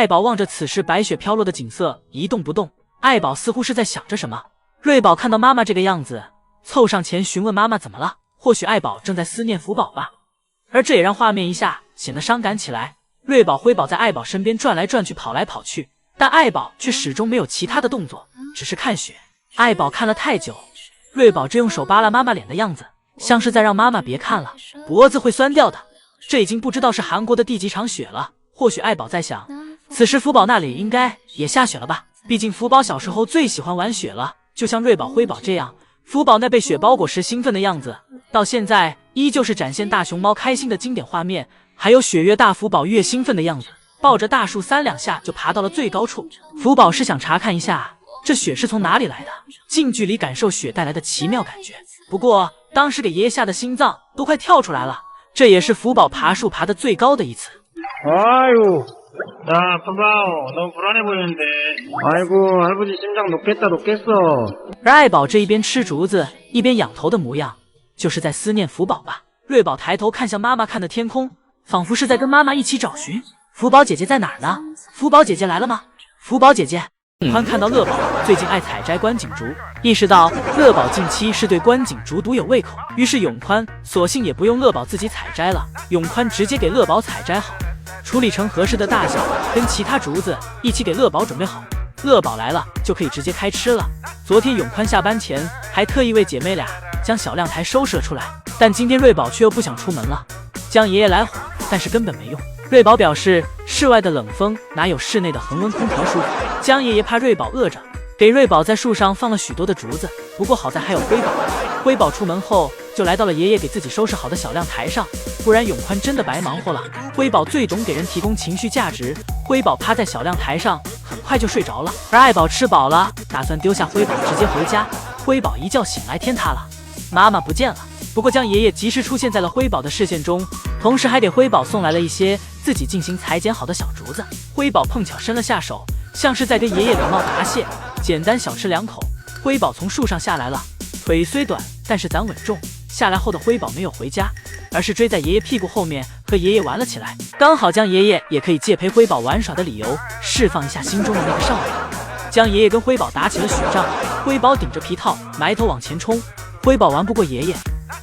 爱宝望着此时白雪飘落的景色一动不动，爱宝似乎是在想着什么。瑞宝看到妈妈这个样子，凑上前询问妈妈怎么了，或许爱宝正在思念福宝吧。而这也让画面一下显得伤感起来。瑞宝、辉宝在爱宝身边转来转去，跑来跑去，但爱宝却始终没有其他的动作，只是看雪。爱宝看了太久，瑞宝正用手扒拉妈妈脸的样子，像是在让妈妈别看了，脖子会酸掉的。这已经不知道是韩国的第几场雪了。或许爱宝在想，此时福宝那里应该也下雪了吧，毕竟福宝小时候最喜欢玩雪了，就像瑞宝、辉宝这样。福宝那被雪包裹时兴奋的样子，到现在依旧是展现大熊猫开心的经典画面。还有雪越大，福宝越兴奋的样子，抱着大树3、2下就爬到了最高处。福宝是想查看一下这雪是从哪里来的，近距离感受雪带来的奇妙感觉。不过当时给爷爷吓得心脏都快跳出来了。这也是福宝爬树爬得最高的一次。아유, 야, 봐봐, 너무 불안해 보이는데. 아이고, 할아버지 심장 녹겠다, 녹겠어. 而爱宝这一边吃竹子一边仰头的模样，就是在思念福宝吧。瑞宝抬头看向妈妈看的天空，仿佛是在跟妈妈一起找寻福宝姐姐在哪儿呢？福宝姐姐来了吗？福宝姐姐。宽看到乐宝最近爱采摘关景竹，意识到乐宝近期是对关景竹独有胃口，于是永宽索性也不用乐宝自己采摘了，永宽直接给乐宝采摘好，处理成合适的大小，跟其他竹子一起给乐宝准备好。乐宝来了就可以直接开吃了。昨天永宽下班前还特意为姐妹俩将小晾台收拾了出来，但今天瑞宝却又不想出门了，将爷爷来火，但是根本没用。瑞宝表示，室外的冷风哪有室内的恒温空调舒服。江爷爷怕瑞宝饿着，给瑞宝在树上放了许多的竹子，不过好在还有辉宝。辉宝出门后就来到了爷爷给自己收拾好的小晾台上，不然永宽真的白忙活了。辉宝最懂给人提供情绪价值，辉宝趴在小晾台上很快就睡着了，而爱宝吃饱了，打算丢下辉宝直接回家。辉宝一觉醒来天塌了，妈妈不见了。不过江爷爷及时出现在了辉宝的视线中，同时还给辉宝送来了一些自己进行裁剪好的小竹子。辉宝碰巧伸了下手，像是在跟爷爷礼貌答谢，简单小吃2口。辉宝从树上下来了，腿虽短，但是咱稳重。下来后的辉宝没有回家，而是追在爷爷屁股后面和爷爷玩了起来。刚好江爷爷也可以借陪辉宝玩耍的理由，释放一下心中的那个少女。江爷爷跟辉宝打起了雪仗，辉宝顶着皮套埋头往前冲，辉宝玩不过爷爷，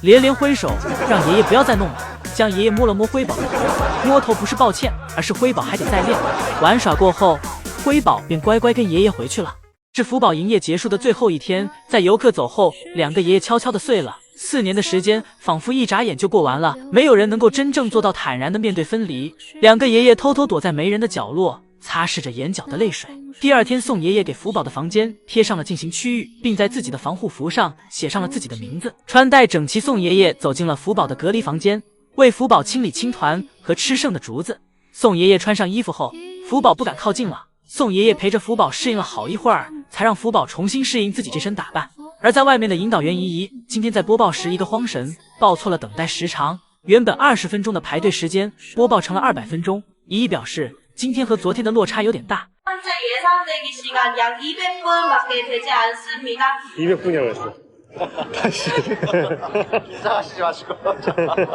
连连挥手让爷爷不要再弄了。江爷爷摸了摸辉宝的头，摸头不是抱歉，而是辉宝还得再练。玩耍过后，辉宝便乖乖跟爷爷回去了。是福宝营业结束的最后一天，在游客走后，2个爷爷悄悄地碎了。4年的时间仿佛一眨眼就过完了，没有人能够真正做到坦然地面对分离。2个爷爷偷偷躲在没人的角落，擦拭着眼角的泪水。第2天，宋爷爷给福宝的房间贴上了进行区域，并在自己的防护服上写上了自己的名字。穿戴整齐，宋爷爷走进了福宝的隔离房间，为福宝清理青团和吃剩的竹子。宋爷爷穿上衣服后，福宝不敢靠近了。宋爷爷陪着福宝适应了好一会儿，才让福宝重新适应自己这身打扮。而在外面的引导员怡怡今天在播报时一个慌神，报错了等待时长，原本20分钟的排队时间播报成了200分钟。怡怡表示，今天和昨天的落差有点大。 현재 예상 대기 시간 약 200분밖에 되지 않습니다. 200분이라고 했어. 다시. 긴장하시지 마시고.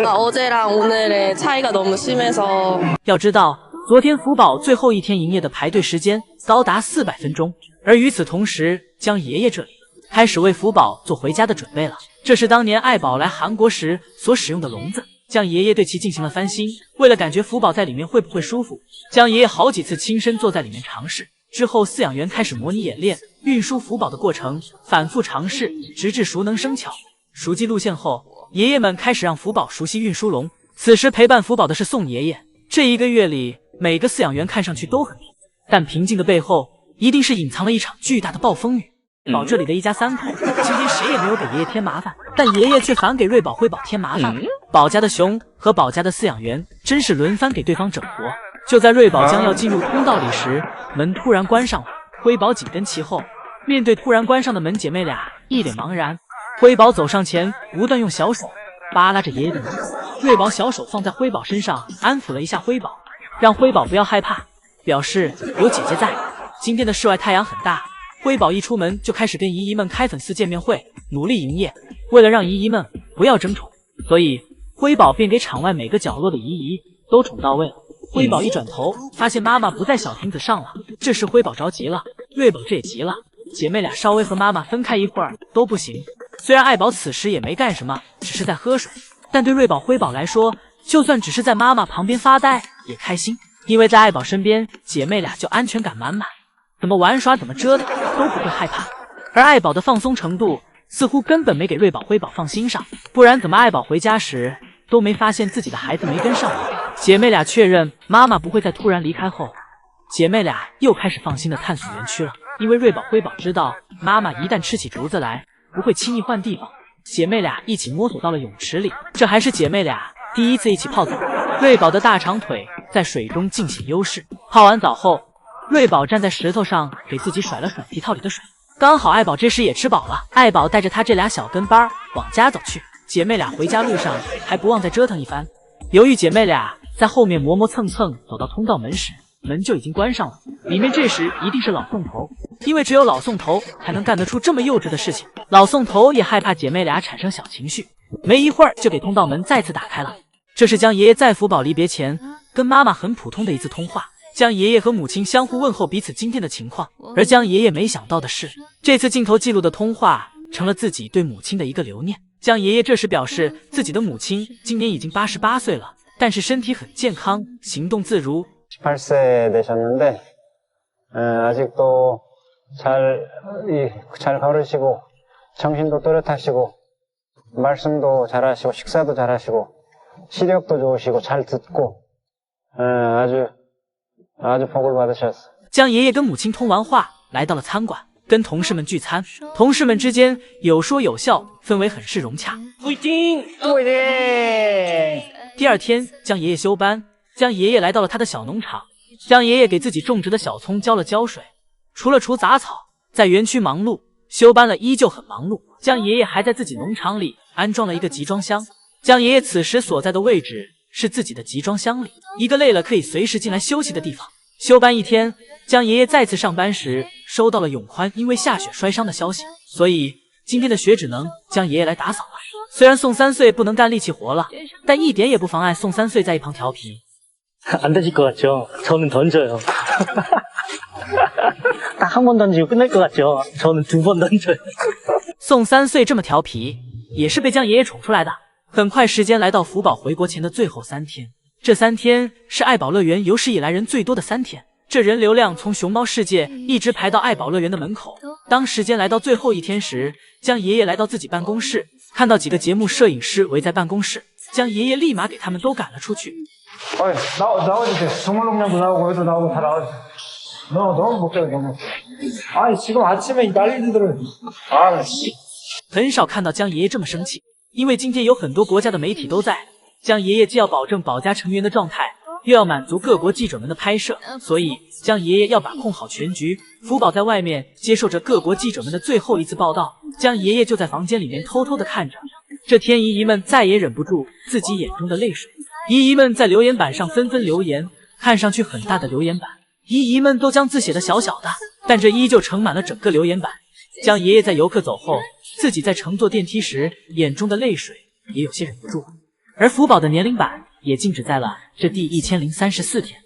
어제랑 오늘의 차이가 너무 심해서. 要知道，昨天福宝最后一天营业的排队时间高达400分钟，而与此同时，江爷爷这里开始为福宝做回家的准备了。这是当年爱宝来韩国时所使用的笼子。 江爷爷对其进行了翻新，为了感觉福宝在里面会不会舒服，江爷爷好几次亲身坐在里面尝试。之后，饲养员开始模拟演练运输福宝的过程，反复尝试，直至熟能生巧。熟记路线后，爷爷们开始让福宝熟悉运输笼。此时陪伴福宝的是宋爷爷。这1个月里，每个饲养员看上去都很平静，但平静的背后，一定是隐藏了一场巨大的暴风雨。 宝这里的一家3口，今天谁也没有给爷爷添麻烦，但爷爷却反给瑞宝、辉宝添麻烦。宝家的熊和宝家的饲养员真是轮番给对方整活。就在瑞宝将要进入通道里时，门突然关上了，辉宝紧跟其后。面对突然关上的门，姐妹俩一脸茫然。辉宝走上前，不断用小手扒拉着爷爷的门。瑞宝小手放在辉宝身上，安抚了一下辉宝，让辉宝不要害怕，表示有姐姐在。今天的室外太阳很大。 辉宝一出门就开始跟姨姨们开粉丝见面会，努力营业。为了让姨姨们不要争宠，所以辉宝便给场外每个角落的姨姨都宠到位了。辉宝一转头，发现妈妈不在小亭子上了。这时辉宝着急了，瑞宝这也急了，姐妹俩稍微和妈妈分开一会儿都不行。虽然爱宝此时也没干什么，只是在喝水，但对瑞宝、辉宝来说，就算只是在妈妈旁边发呆也开心，因为在爱宝身边，姐妹俩就安全感满满，怎么玩耍怎么折腾都不会害怕。而爱宝的放松程度似乎根本没给瑞宝、辉宝放心上，不然怎么爱宝回家时都没发现自己的孩子没跟上呢？姐妹俩确认妈妈不会再突然离开后，姐妹俩又开始放心的探索园区了。因为瑞宝、辉宝知道妈妈一旦吃起竹子来，不会轻易换地方。姐妹俩一起摸索到了泳池里，这还是姐妹俩第一次一起泡澡。瑞宝的大长腿在水中尽显优势。泡完澡后，瑞宝站在石头上给自己甩了甩皮套里的水。刚好爱宝这时也吃饱了，爱宝带着他这俩小跟班往家走去。姐妹俩回家路上还不忘再折腾一番。由于姐妹俩在后面磨磨蹭蹭走到通道门时，门就已经关上了。里面这时一定是老宋头，因为只有老宋头才能干得出这么幼稚的事情。老宋头也害怕姐妹俩产生小情绪，没一会儿就给通道门再次打开了。这是江爷爷在福宝离别前跟妈妈很普通的一次通话。江爷爷和母亲相互问候彼此今天的情况，而江爷爷没想到的是，这次镜头记录的通话成了自己对母亲的一个留念。江爷爷这时表示，自己的母亲今年已经88岁了，但是身体很健康，行动自如。18세 되셨는데 아직도 잘 걸으시고 정신도 또렷하시고 말씀도 잘하시고 식사도 잘하시고 시력도 좋으시고 잘 듣고 아주 복을 받으셨어요. 江爷爷跟母亲通完话，来到了餐馆，跟同事们聚餐。同事们之间有说有笑，氛围很是融洽。第二天，江爷爷休班，江爷爷来到了他的小农场。江爷爷给自己种植的小葱浇了浇水，除了除杂草，在园区忙碌。休班了依旧很忙碌。江爷爷还在自己农场里安装了一个集装箱。江爷爷此时所在的位置是自己的集装箱里，一个累了可以随时进来休息的地方。休班一天，江爷爷再次上班时收到了永宽因为下雪摔伤的消息，所以今天的雪只能江爷爷来打扫了。虽然宋3岁不能干力气活了，但一点也不妨碍宋3岁在一旁调皮。안 되실 것 같죠? 저는 던져요. 딱 한 번 던지고 끝날 것 같죠? 저는 2번 던져요. 宋3岁这么调皮，也是被江爷爷宠出来的。很快时间来到福宝回国前的最后3天，这3天是爱宝乐园有史以来人最多的3天。这人流量从熊猫世界一直排到爱宝乐园的门口。当时间来到最后1天时，江爷爷来到自己办公室，看到几个节目摄影师围在办公室，江爷爷立马给他们都赶了出去。 나와주세요. 동물농장도 나오고 여기도 나오고 다 나와주세요. 너무 복잡해 너무. 아니 지금 아침에 이 난리들은 씨. 很少看到江爷爷这么生气，因为今天有很多国家的媒体都在，江爷爷既要保证保家成员的状态，又要满足各国记者们的拍摄，所以江爷爷要把控好全局。福宝在外面接受着各国记者们的最后一次报道，江爷爷就在房间里面偷偷的看着。这天姨姨们再也忍不住自己眼中的泪水。 姨姨们在留言板上纷纷留言，看上去很大的留言板，姨姨们都将字写得小小的，但这依旧盛满了整个留言板。江爷爷在游客走后，自己在乘坐电梯时，眼中的泪水也有些忍不住了。而福宝的年龄板也静止在了这第1034天。